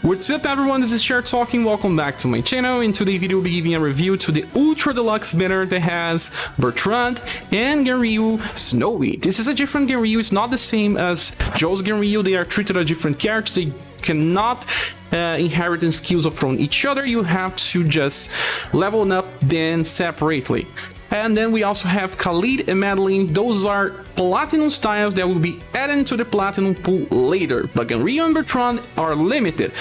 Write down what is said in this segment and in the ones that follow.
What's up everyone, this is Cher talking, welcome back to my channel. In today's video we'll be giving a review to the Ultra Deluxe banner that has Bertrand and Genryu Snowy. This is a different Genryu, it's not the same as Joe's Genryu, they are treated as different characters, they cannot inherit skills from each other, you have to just level up them separately. And then we also have Khalid and Madeleine. Those are platinum styles that will be added to the platinum pool later. But Genryu and Bertrand are limited.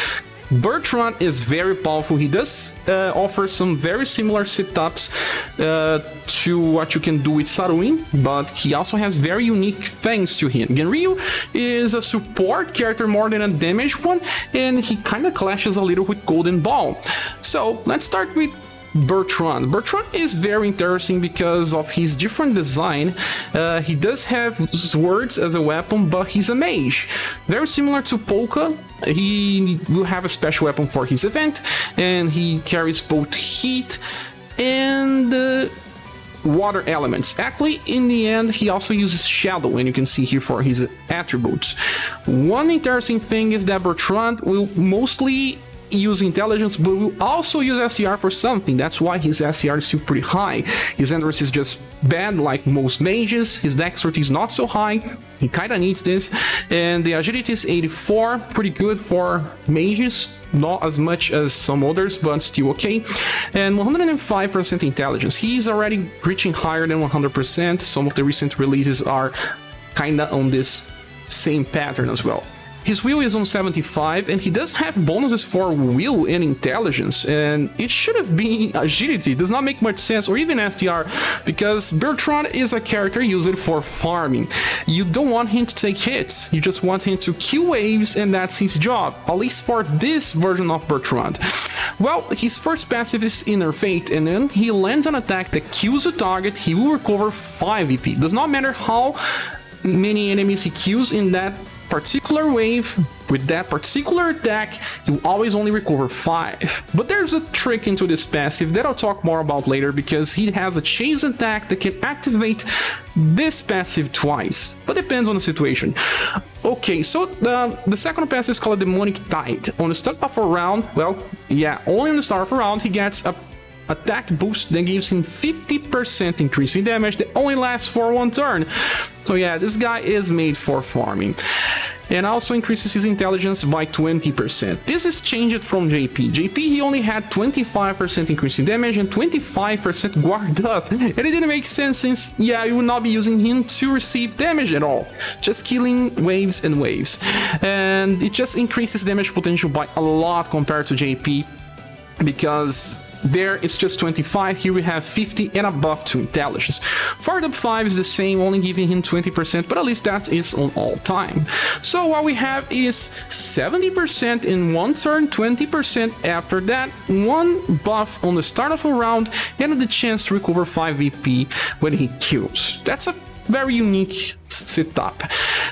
Bertrand is very powerful. He does offer some very similar setups to what you can do with Saruin, but he also has very unique things to him. Genryu is a support character more than a damage one, and he kind of clashes a little with Golden Ball. So let's start with Bertrand. Bertrand is very interesting because of his different design. He does have swords as a weapon, but he's a mage. Very similar to Polka. He will have a special weapon for his event, and he carries both heat and water elements. Actually, in the end, he also uses shadow, and you can see here for his attributes. One interesting thing is that Bertrand will mostly use intelligence, but will also use SCR for something. That's why his SCR is still pretty high. His endurance is just bad like most mages. His dexterity is not so high. He kinda needs this. And the agility is 84, pretty good for mages. Not as much as some others, but still okay. And 105% intelligence. He's already reaching higher than 100%. Some of the recent releases are kinda on this same pattern as well. His will is on 75, and he does have bonuses for will and intelligence, and it should have been agility. It does not make much sense, or even STR, because Bertrand is a character used for farming. You don't want him to take hits, you just want him to kill waves, and that's his job, at least for this version of Bertrand. Well, his first passive is Inner Fate, and then he lands an attack that kills a target, he will recover 5 EP. Does not matter how many enemies he kills in that particular wave, with that particular attack, you always only recover 5. But there's a trick into this passive that I'll talk more about later, because he has a chase attack that can activate this passive twice, but depends on the situation. Okay, so the second passive is called Demonic Tide. On the start of a round, well, yeah, only on the start of a round, he gets a attack boost that gives him 50% increase in damage that only lasts for 1 turn. So yeah, this guy is made for farming. And also increases his intelligence by 20%. This is changed from JP. JP, he only had 25% increase in damage and 25% guard up. And it didn't make sense since, yeah, you would not be using him to receive damage at all. Just killing waves and waves. And it just increases damage potential by a lot compared to JP, because there it's just 25, here we have 50 and above to intelligence. For the 5 is the same, only giving him 20%, but at least that is on all time. So what we have is 70% in 1 turn, 20% after that, 1 buff on the start of a round, and the chance to recover 5 EP when he kills. That's a very unique setup.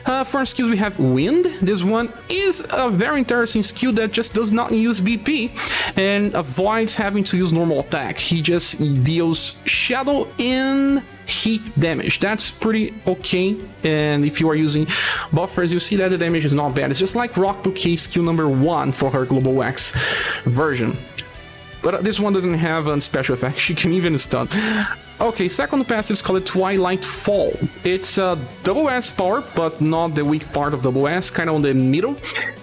For our skills we have Wind. This one is a very interesting skill that just does not use BP and avoids having to use normal attack. He just deals shadow and heat damage. That's pretty okay, and if you are using buffers you see that the damage is not bad. It's just like Rock Bouquet skill number 1 for her Global Wax version. But this one doesn't have a special effect, she can even stun. Okay, second passive is called Twilight Fall. It's a double S power, but not the weak part of double S, kind of on the middle,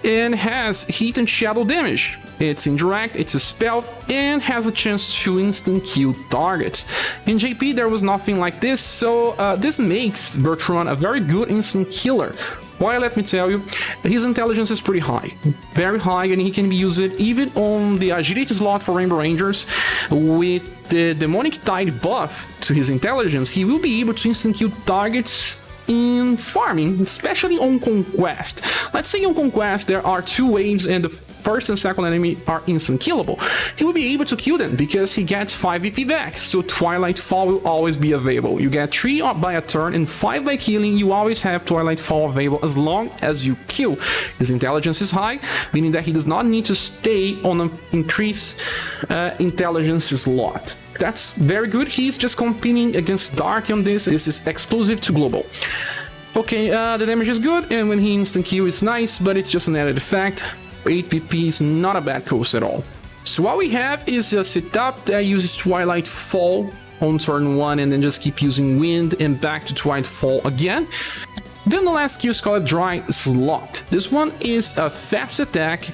and has heat and shadow damage. It's indirect, it's a spell, and has a chance to instant kill targets. In JP there was nothing like this, so this makes Bertrand a very good instant killer. Why, let me tell you, his intelligence is pretty high, very high, and he can be used even on the agility slot for Rainbow Rangers. With the Demonic Tide buff to his intelligence, he will be able to instant kill targets in farming, especially on Conquest. Let's say on Conquest there are 2 waves and the first and second enemy are instant killable. He will be able to kill them because he gets 5 EP back, so Twilight Fall will always be available. You get 3 by a turn and 5 by killing, you always have Twilight Fall available as long as you kill. His intelligence is high, meaning that he does not need to stay on an increased intelligence slot. That's very good. He's just competing against Dark on this. This is exclusive to Global. Okay, the damage is good, and when he instant kill it's nice, but it's just an added effect. 8 PP is not a bad cost at all. So what we have is a setup that uses Twilight Fall on turn 1 and then just keep using Wind and back to Twilight Fall again. Then the last skill is called Dry Slot. This one is a fast attack,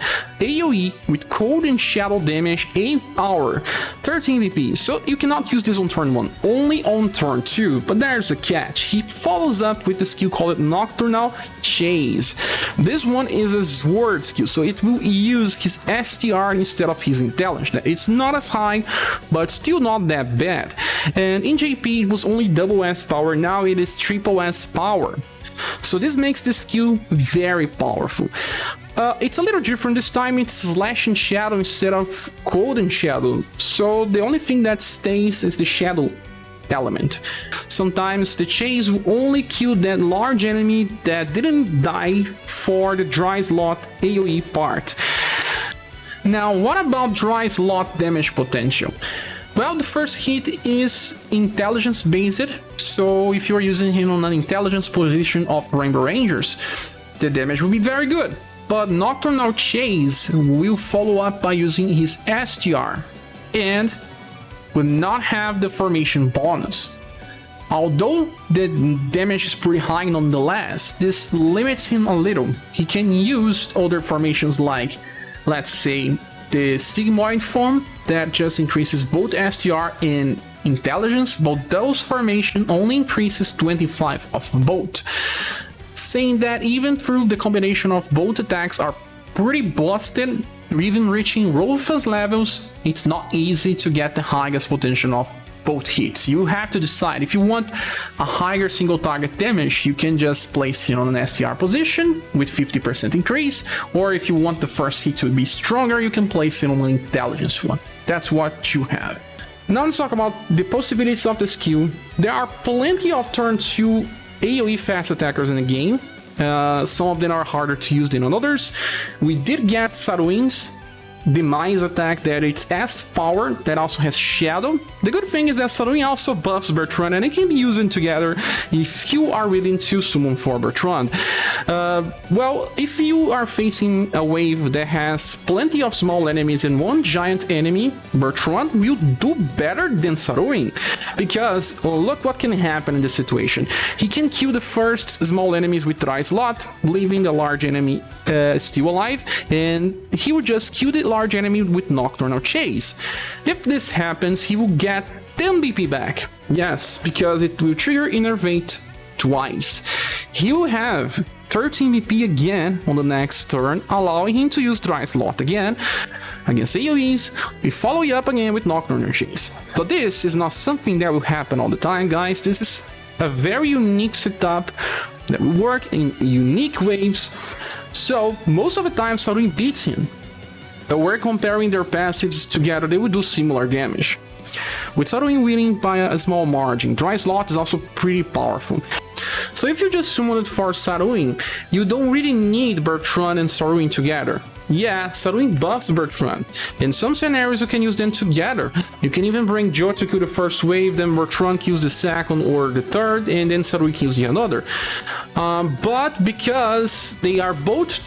AoE with cold and shadow damage, 8 power, 13 VP. So you cannot use this on turn 1, only on turn 2, but there's a catch. He follows up with the skill called Nocturnal Chase. This one is a sword skill, so it will use his STR instead of his intelligence. It's not as high, but still not that bad. And in JP it was only double S power, now it is triple S power. So this makes this skill very powerful. It's a little different this time, it's Slash and Shadow instead of Cold and Shadow. So the only thing that stays is the Shadow element. Sometimes the Chase will only kill that large enemy that didn't die for the Dry Slot AoE part. Now what about Dry Slot damage potential? Well, the first hit is intelligence based, so if you're using him on an intelligence position of Rainbow Rangers, the damage will be very good. But Nocturnal Chase will follow up by using his STR and will not have the formation bonus. Although the damage is pretty high nonetheless, this limits him a little. He can use other formations like, let's say, the Sigmoid form that just increases both STR and intelligence, but those formation only increases 25 of both. Saying that even through the combination of both attacks are pretty busted, even reaching Rufus levels, it's not easy to get the highest potential of both hits. You have to decide. If you want a higher single target damage, you can just place it on an STR position with 50% increase, or if you want the first hit to be stronger, you can place it on an intelligence one. That's what you have. Now let's talk about the possibilities of the skill. There are plenty of turn 2 AoE fast attackers in the game. Some of them are harder to use than others. We did get Saruin's Demise attack that it's S power that also has Shadow. The good thing is that Saruin also buffs Bertrand and it can be used together if you are willing to summon for Bertrand. Well, if you are facing a wave that has plenty of small enemies and one giant enemy, Bertrand will do better than Saruin, because look what can happen in this situation. He can kill the first small enemies with Dry Slot, leaving the large enemy still alive, and he will just kill the large enemy with Nocturnal Chase. If this happens, he will get 10 BP back. Yes, because it will trigger Innervate twice. He will have 13 BP again on the next turn, allowing him to use Dry Slot again against AoEs. We follow you up again with Nocturnal Chase. But this is not something that will happen all the time, guys. This is a very unique setup that will work in unique waves. So most of the time Saruin beats him. But we're comparing their passives together, they will do similar damage. With Saruin winning by a small margin, Dry Slot is also pretty powerful. So if you just summon it for Saruin, you don't really need Bertrand and Saruin together. Yeah, Saruin buffs Bertrand. In some scenarios you can use them together. You can even bring Joe to kill the first wave, then Bertrand kills the second or the third, and then Saruin kills the another. But because they are both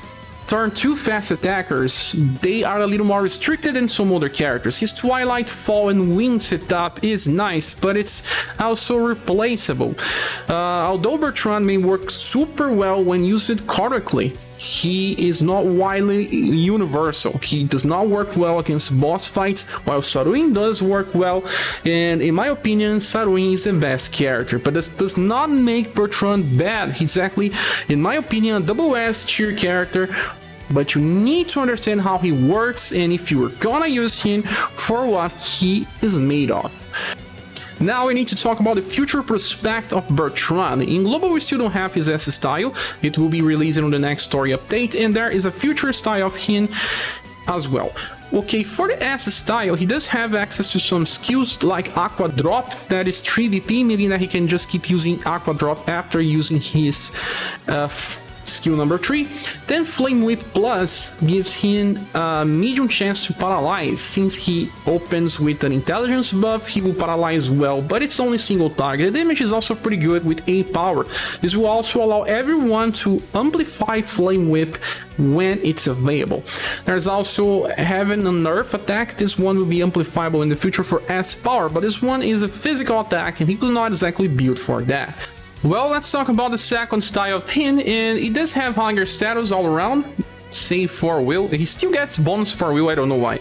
turn 2 fast attackers, they are a little more restricted than some other characters. His Twilight Fall and Wind setup is nice, but it's also replaceable. Although Bertrand may work super well when used correctly, he is not widely universal. He does not work well against boss fights, while Saruin does work well, and in my opinion, Saruin is the best character. But this does not make Bertrand bad. He's actually, in my opinion, a double S tier character, but you need to understand how he works and if you are gonna use him for what he is made of. Now we need to talk about the future prospect of Bertrand. In Global we still don't have his S style, it will be released on the next story update, and there is a future style of him as well. Okay, for the S style, he does have access to some skills like Aqua Drop, that is 3 BP, meaning that he can just keep using Aqua Drop after using his skill number 3. Then Flame Whip Plus gives him a medium chance to paralyze. Since he opens with an intelligence buff, he will paralyze well, but it's only single target. The damage is also pretty good with 8 power. This will also allow everyone to amplify Flame Whip when it's available. There's also having a nerf attack. This one will be amplifiable in the future for S power, but this one is a physical attack and he was not exactly built for that. Well, let's talk about the second style of him, and it does have higher status all around, save for will. He still gets bonus for will, I don't know why.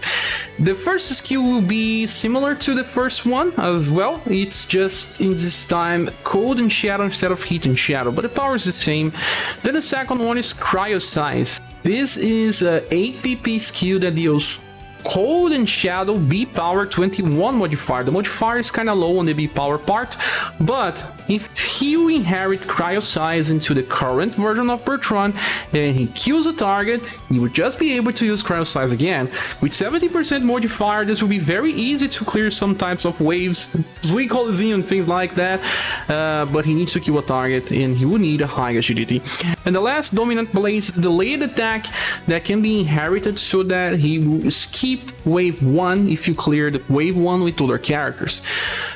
The first skill will be similar to the first one as well. It's just in this time cold and shadow instead of heat and shadow, but the power is the same. Then the second one is Cryo Size. This is a 8 PP skill that deals Cold and Shadow B power 21 modifier. The modifier is kinda low on the B power part, but if you inherit Cryo Size into the current version of Bertrand and he kills a target, you would just be able to use Cryo Size again. With 70% modifier, this will be very easy to clear some types of waves, Zwing Coliseum, things like that, but he needs to kill a target and he will need a high agility. And the last dominant blaze is the delayed attack that can be inherited so that he will skip wave 1 if you clear the wave 1 with other characters.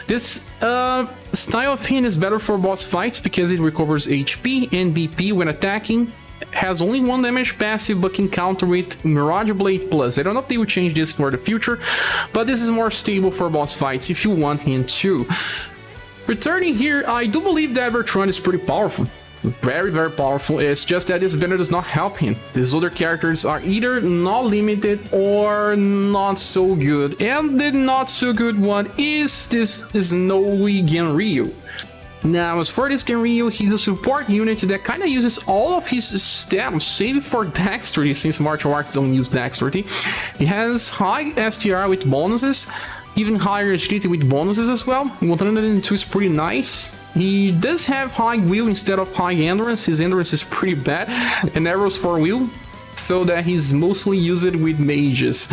This style of him is better for boss fights because it recovers HP and BP when attacking. Has only 1 damage passive but can counter with Mirage Blade Plus. I don't know if they will change this for the future, but this is more stable for boss fights if you want him to. Returning here, I do believe that Bertrand is pretty powerful. Very, very powerful. It's just that this banner does not help him. These other characters are either not limited or not so good. And the not so good one is this Snowy Genryu. Now, as for this Genryu, he's a support unit that kind of uses all of his stats, save for dexterity, since martial arts don't use dexterity. He has high STR with bonuses, even higher agility with bonuses as well. 102 is pretty nice. He does have high will instead of high endurance. His endurance is pretty bad, and arrows for will, so that he's mostly used with mages.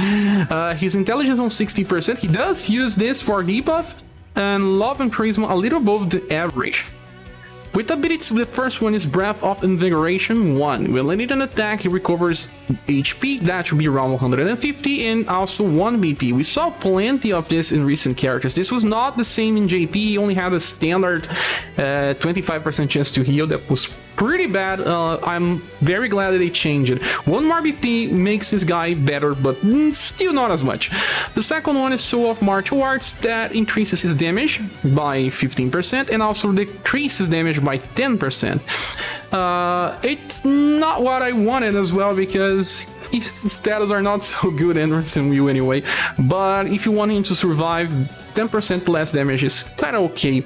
His intelligence on 60%. He does use this for debuff, and love and charisma a little above the average. With abilities, the first one is Breath of Invigoration 1. When landing an attack, he recovers HP, that should be around 150, and also 1 BP. We saw plenty of this in recent characters. This was not the same in JP, he only had a standard 25% chance to heal that was pretty bad. I'm very glad that they changed it. 1 more BP makes this guy better, but still not as much. The second one is Soul of Martial Arts, that increases his damage by 15% and also decreases damage by 10%. It's not what I wanted as well, because his status are not so good, Endurance and Will anyway, but if you want him to survive, 10% less damage is kinda okay.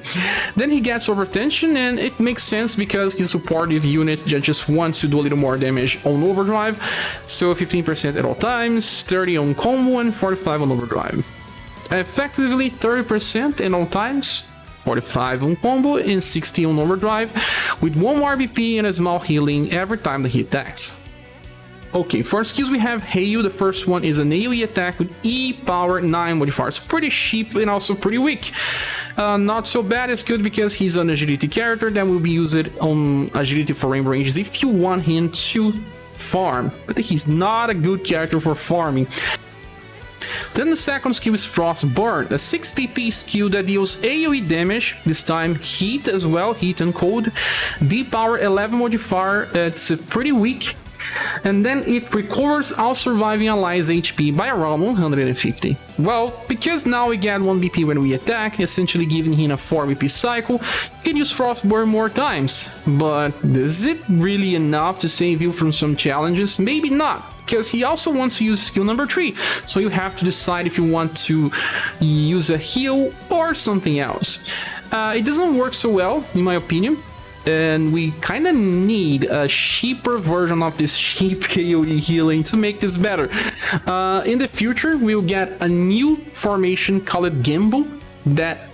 Then he gets Overtension, and it makes sense because he's a supportive unit that just wants to do a little more damage on Overdrive, so 15% at all times, 30 on combo, and 45 on Overdrive. Effectively 30% at all times, 45 on combo, and 60 on Overdrive, with 1 more BP and a small healing every time that he attacks. Okay, for skills we have Hail. The first one is an AoE attack with E power 9 modifier. It's pretty cheap and also pretty weak. Not so bad, it's good because he's an agility character that will be used on agility for range ranges if you want him to farm. But he's not a good character for farming. Then the second skill is Frostburn, a 6 PP skill that deals AoE damage, this time heat as well, heat and cold. D power 11 modifier, it's pretty weak. And then it recovers all surviving allies HP by around 150. Well, because now we get 1 BP when we attack, essentially giving him a 4 BP cycle, you can use Frostburn more times. But is it really enough to save you from some challenges? Maybe not, because he also wants to use skill number 3, so you have to decide if you want to use a heal or something else. It doesn't work so well, in my opinion, and we kind of need a cheaper version of this cheap AoE healing to make this better. In the future, we'll get a new formation called Gimbal that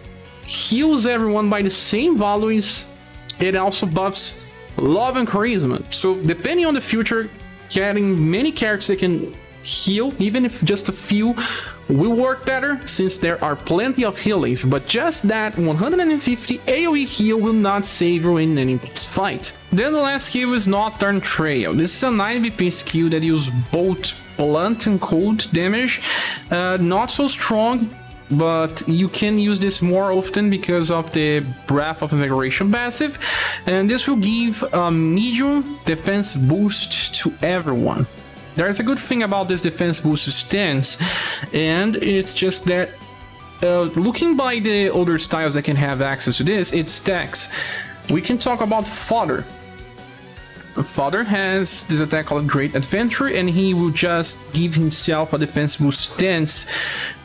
heals everyone by the same values. It also buffs love and charisma, so depending on the future, getting many characters that can heal, even if just a few, will work better since there are plenty of healings, but just that 150 AoE heal will not save you in any boss fight. Then the last skill is Nocturne Trail. This is a 9 BP skill that uses both blunt and cold damage. Not so strong, but you can use this more often because of the Breath of Invigoration passive, and this will give a medium defense boost to everyone. There's a good thing about this defense boost stance, and it's just that looking by the other styles that can have access to this, it stacks. We can talk about Father. Father has this attack called Great Adventure, and he will just give himself a defense boost stance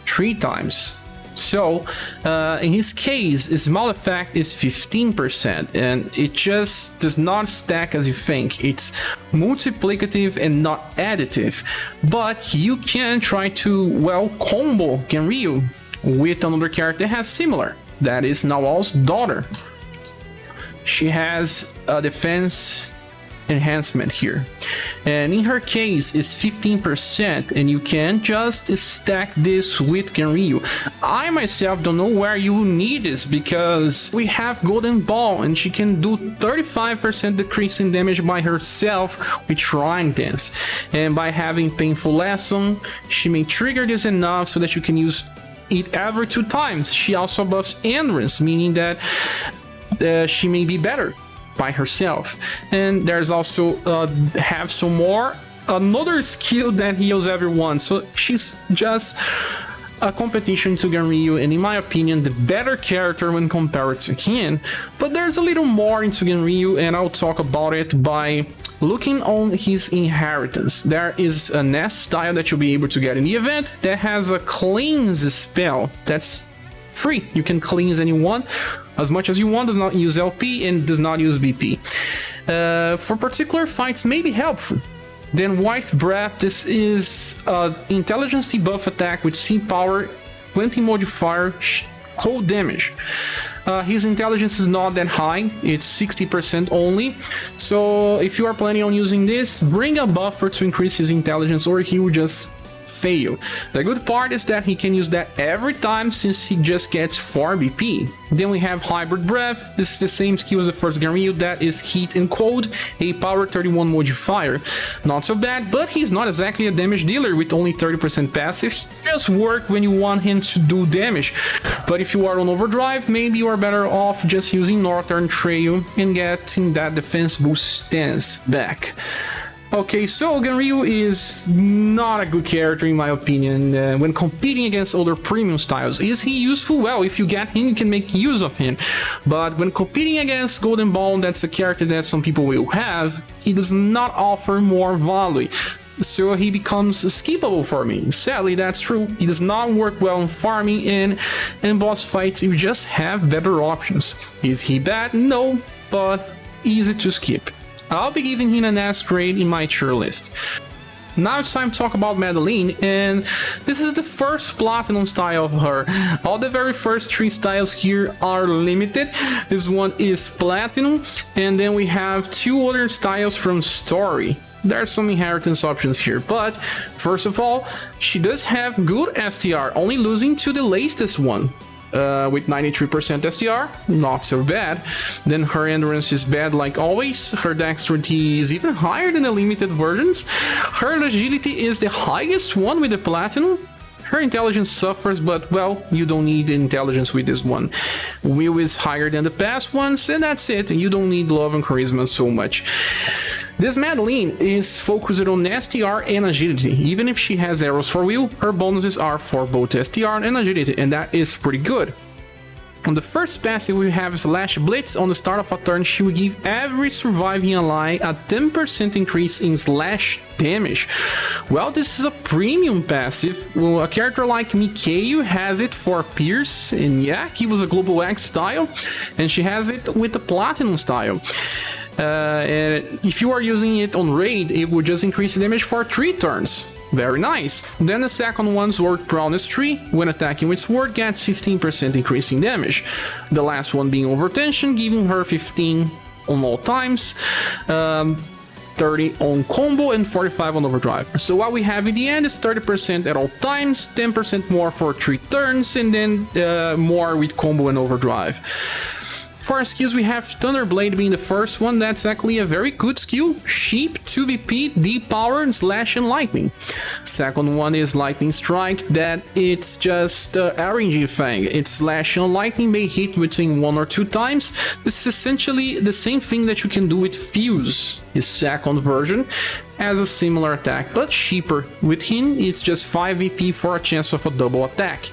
3 times. So, in his case, his small effect is 15%, and it just does not stack as you think. It's multiplicative and not additive, but you can try to, well, combo Genryu with another character that has similar. That is Nawal's daughter. She has a defense enhancement here, and in her case is 15%, and you can just stack this with Genryu. I myself don't know where you will need this, because we have Golden Ball and she can do 35% decrease in damage by herself with Shrine Dance, and by having Painful Lesson she may trigger this enough so that you can use it every 2 times. She also buffs Endurance, meaning that she may be better by herself. And there's also have some more another skill that heals everyone, so she's just a competition to Genryu, and in my opinion the better character when compared to him. But there's a little more into Genryu, and I'll talk about it by looking on his inheritance. There is a nest style that you'll be able to get in the event that has a cleanse spell that's free. You can cleanse anyone as much as you want, does not use LP and does not use BP. For particular fights may be helpful. Then White Breath, this is intelligence debuff attack with C power, 20 modifier, cold damage. His intelligence is not that high, it's 60% only, so if you are planning on using this, bring a buffer to increase his intelligence or he will just fail. The good part is that he can use that every time since he just gets 4 BP. Then we have Hybrid Breath. This is the same skill as the first Genryu, that is Heat and Cold, a power 31 modifier. Not so bad, but he's not exactly a damage dealer with only 30% passive. He just works when you want him to do damage. But if you are on overdrive, maybe you are better off just using Northern Trail and getting that defense boost stance back. Okay, so Genryu is not a good character in my opinion when competing against other premium styles. Is he useful? Well, if you get him, you can make use of him. But when competing against Golden Ball, that's a character that some people will have, he does not offer more value. So he becomes skippable for me. Sadly, that's true. He does not work well in farming, and in boss fights you just have better options. Is he bad? No, but easy to skip. I'll be giving him an S grade in my tier list. Now it's time to talk about Madeleine, and this is the first platinum style of her. All the very first 3 styles here are limited. This one is platinum, and then we have 2 other styles from story. There are some inheritance options here, but first of all, she does have good STR, only losing to the latest one. With 93% STR, not so bad. Then her endurance is bad like always. Her dexterity is even higher than the limited versions. Her agility is the highest one with the platinum. Her intelligence suffers, but well, you don't need intelligence with this one. Will is higher than the past ones, and that's it. You don't need love and charisma so much. This Madeleine is focused on STR and agility. Even if she has arrows for will, her bonuses are for both STR and agility, and that is pretty good. On the first passive we have Slash Blitz. On the start of a turn, she will give every surviving ally a 10% increase in slash damage. Well, this is a premium passive. Well, a character like Mikhail has it for Pierce, and yeah, he was a Global X style, and she has it with the Platinum style. And if you are using it on raid, it will just increase the damage for 3 turns. Very nice. Then the second one, Sword Prowess 3, when attacking with Sword, gets 15% increase in damage. The last one being Overtension, giving her 15 on all times. 30 on combo and 45 on overdrive. So what we have in the end is 30% at all times, 10% more for 3 turns, and then more with combo and overdrive. For our skills, we have Thunderblade being the first one. That's actually a very good skill. Sheep, 2BP, Deep Power, and Slash and Lightning. Second one is Lightning Strike. That it's just RNG thing. It's Slash and Lightning may hit between 1 or 2 times. This is essentially the same thing that you can do with Fuse, his second version, as a similar attack, but cheaper. With him, it's just 5 BP for a chance of a double attack.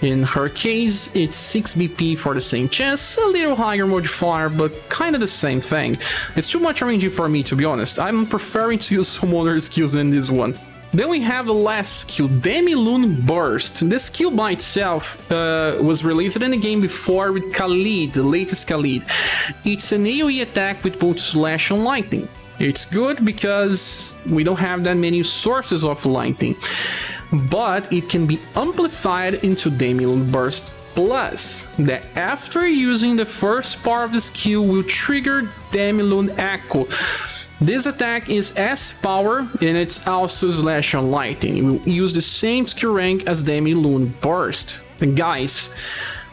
In her case, it's 6 BP for the same chance, a little higher modifier, but kind of the same thing. It's too much RNG for me, to be honest. I'm preferring to use some other skills than this one. Then we have the last skill, Demi-Lune Burst. This skill by itself was released in the game before with Khalid, the latest Khalid. It's an AoE attack with both Slash and Lightning. It's good because we don't have that many sources of lightning, but it can be amplified into Demi-Lune Burst Plus, that after using the first part of the skill will trigger Demi-Lune Echo. This attack is S power and it's also Slash and Lightning. It will use the same skill rank as Demi-Lune Burst. And guys,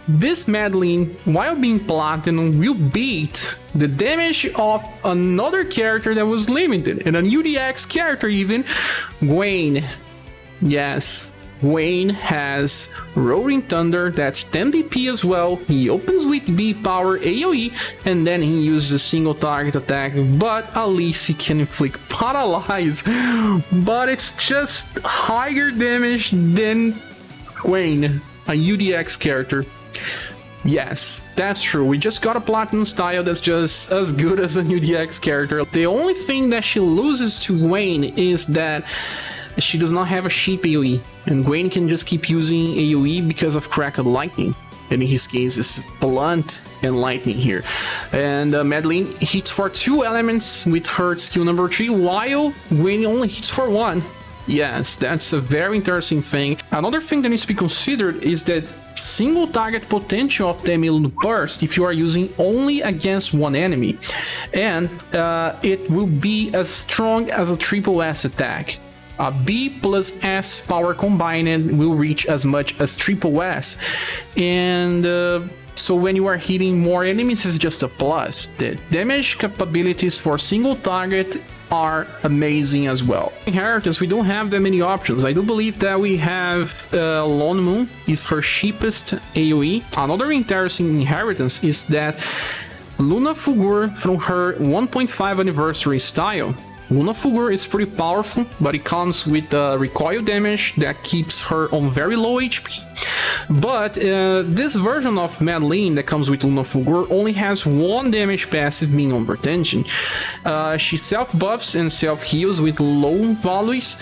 this Madeleine, while being Platinum, will beat the damage of another character that was limited, and a UDX character even, Gwen. Yes, Gwen has Roaring Thunder, that's 10 BP as well. He opens with B power AoE, and then he uses a single target attack, but at least he can inflict Paralyze. But it's just higher damage than Gwen, a UDX character. Yes, that's true. We just got a Platinum style that's just as good as a UDX character. The only thing that she loses to Gwen is that she does not have a sheep AoE, and Gwen can just keep using AoE because of Cracked Lightning. And in his case, it's Blunt and Lightning here. And Madeleine hits for 2 elements with her skill number 3, while Gwen only hits for 1. Yes, that's a very interesting thing. Another thing that needs to be considered is that single target potential of Demi-Lune Burst if you are using only against one enemy, and it will be as strong as a triple S attack. A B plus S power combined will reach as much as triple S, and so when you are hitting more enemies, it's just a plus. The damage capabilities for single target are amazing as well. Inheritance, we don't have that many options. I do believe that we have Lone Moon is her cheapest AoE. Another interesting inheritance is that Luna Fulgur from her 1.5 anniversary style. Luna Fulgur is pretty powerful, but it comes with recoil damage that keeps her on very low HP. But this version of Madeleine that comes with Luna Fulgur only has 1 damage passive, being Overtension. She self-buffs and self-heals with low values.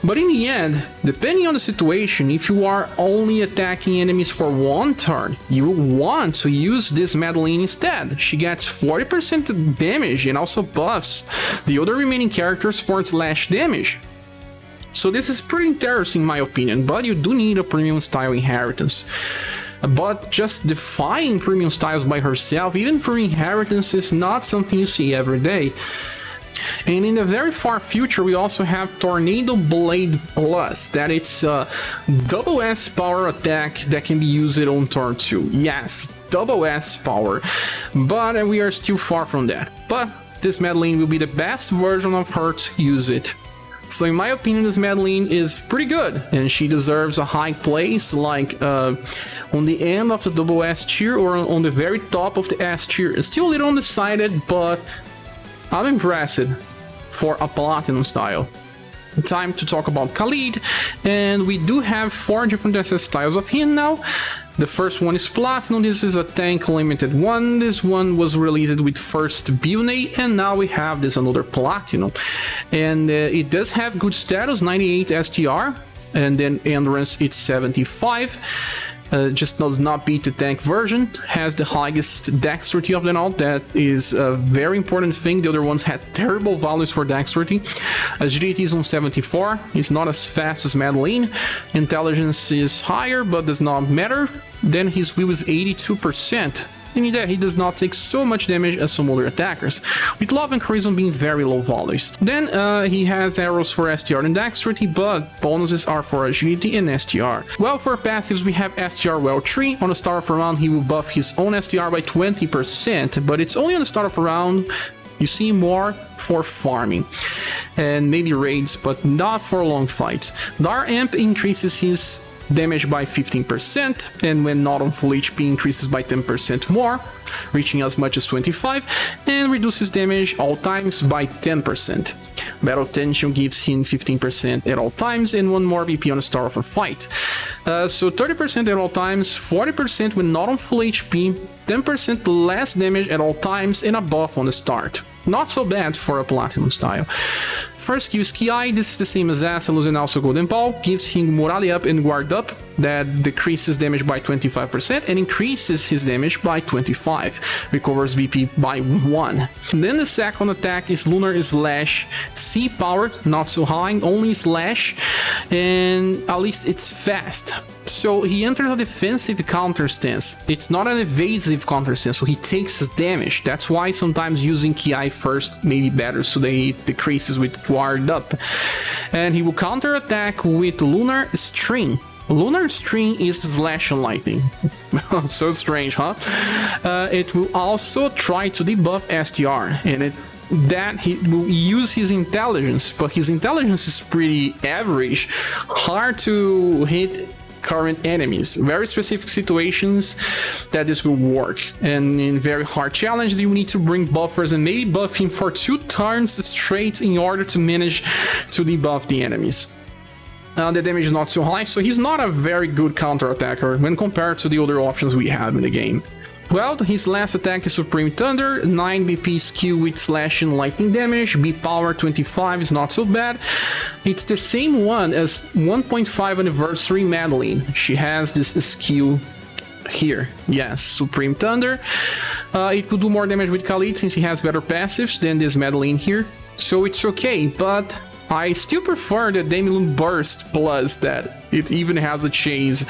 But in the end, depending on the situation, if you are only attacking enemies for 1 turn, you want to use this Madeleine instead. She gets 40% damage and also buffs the other remaining characters for slash damage. So this is pretty interesting in my opinion, but you do need a premium style inheritance. But just defying premium styles by herself, even for inheritance, is not something you see every day. And in the very far future, we also have Tornado Blade Plus, that it's a double S power attack that can be used on turn 2. Yes, double S power, but we are still far from that. But this Madeleine will be the best version of her to use it. So in my opinion, this Madeleine is pretty good, and she deserves a high place, like on the end of the double S tier or on the very top of the S tier. It's still a little undecided, but I'm impressed for a Platinum style. Time to talk about Khalid, and we do have 4 different SS styles of him now. The first one is Platinum. This is a tank limited one. This one was released with first Build, and now we have this another Platinum. And it does have good status, 98 STR, and then endurance it's 75. Just does not beat the tank version, has the highest dexterity of them all. That is a very important thing. The other ones had terrible values for dexterity. Agility is on 74, it's not as fast as Madeleine. Intelligence is higher, but does not matter. Then his will is 82%. meaning that he does not take so much damage as some other attackers, with Love and Charisma being very low volleys. Then he has arrows for STR and Dexterity, but bonuses are for Agility and STR. Well, for passives we have STR Well Tree. On the start of a round he will buff his own STR by 20%, but it's only on the start of a round. You see more for farming and maybe raids, but not for long fights. Dar Amp increases his damage by 15%, and when not on full HP increases by 10% more, reaching as much as 25, and reduces damage all times by 10%. Battle Tension gives him 15% at all times and 1 more BP on the start of a fight. So 30% at all times, 40% when not on full HP, 10% less damage at all times, and a buff on the start. Not so bad for a Platinum style. First use Ki, this is the same as Asalus and also Golden Ball, gives him Morale Up and Guard Up, that decreases damage by 25% and increases his damage by 25, recovers BP by 1. Then the second attack is Lunar Slash, C powered, not so high, only slash, and at least it's fast. So he enters a defensive counter stance. It's not an evasive counter stance, so he takes damage. That's why sometimes using Ki first may be better, so that he decreases with Guard Up. And he will counter attack with Lunar String. Lunar String is Slash and Lightning. So strange, huh? It will also try to debuff STR, and that he will use his intelligence, but his intelligence is pretty average, hard to hit current enemies. Very specific situations that this will work, and in very hard challenges you need to bring buffers and maybe buff him for 2 turns straight in order to manage to debuff the enemies. The damage is not so high, so he's not a very good counter attacker when compared to the other options we have in the game. Well, his last attack is Supreme Thunder, 9 BP skill with slash and lightning damage, B power 25 is not so bad. It's the same one as 1.5 anniversary Madeleine. She has this skill here. Yes, Supreme Thunder. It will do more damage with Khalid since he has better passives than this Madeleine here, so it's okay, but I still prefer the Demi-Lune Burst plus that it even has a chase.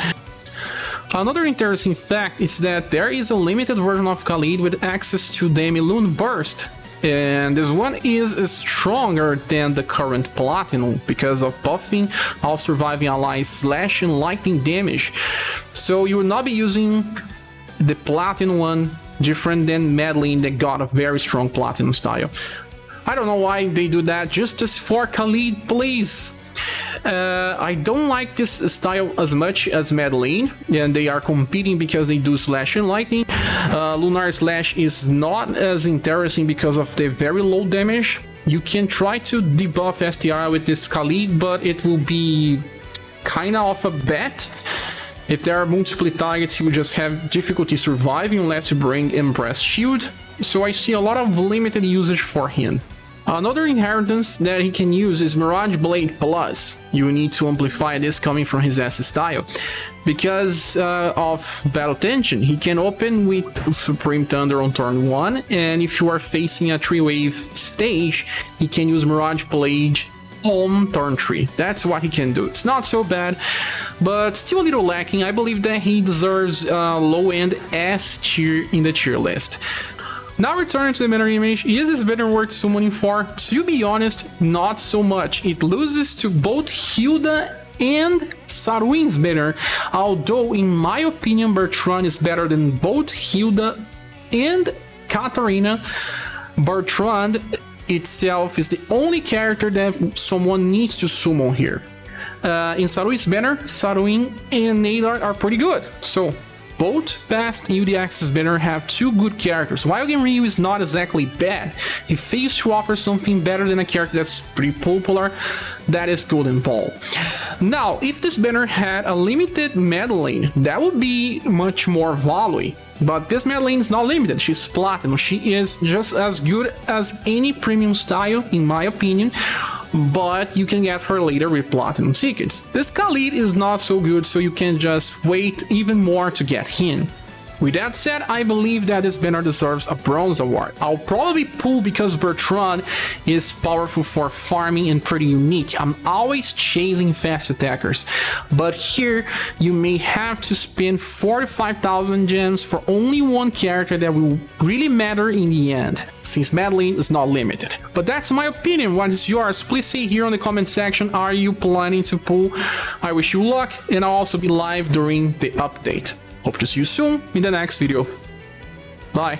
Another interesting fact is that there is a limited version of Khalid with access to Demi-Lune Burst, and this one is stronger than the current Platinum because of buffing all surviving allies slash and lightning damage. So you will not be using the Platinum one, different than Madeleine that got a very strong Platinum style. I don't know why they do that, just for Khalid, please. I don't like this style as much as Madeleine, and they are competing because they do slash and lightning. Lunar Slash is not as interesting because of the very low damage. You can try to debuff STR with this Khalid, but it will be kinda off a bet. If there are multiple targets, you will just have difficulty surviving unless you bring Empress Shield, so I see a lot of limited usage for him. Another inheritance that he can use is Mirage Blade Plus. You need to amplify this coming from his S style. Because of Battle Tension, he can open with Supreme Thunder on turn 1, and if you are facing a 3-wave stage, he can use Mirage Blade on turn 3. That's what he can do. It's not so bad, but still a little lacking. I believe that he deserves low-end S tier in the tier list. Now returning to the banner image, is this banner worth summoning for? To be honest, not so much. It loses to both Hilda and Saruin's banner, although in my opinion Bertrand is better than both Hilda and Katarina. Bertrand itself is the only character that someone needs to summon here. In Saruin's banner, Saruin and Nadar are pretty good, so both past UDX's banner have 2 good characters. While Genryu is not exactly bad, he fails to offer something better than a character that's pretty popular, that is Golden Ball. Now, if this banner had a limited Madeleine, that would be much more value. But this Madeleine is not limited, she's Platinum, she is just as good as any premium style in my opinion, but you can get her later with Platinum tickets. This Khalid is not so good, so you can just wait even more to get him. With that said, I believe that this banner deserves a bronze award. I'll probably pull because Bertrand is powerful for farming and pretty unique. I'm always chasing fast attackers, but here you may have to spend 45,000 gems for only one character that will really matter in the end, since Madeleine is not limited. But that's my opinion. What is yours? Please say here in the comment section, are you planning to pull? I wish you luck, and I'll also be live during the update. Hope to see you soon in the next video. Bye.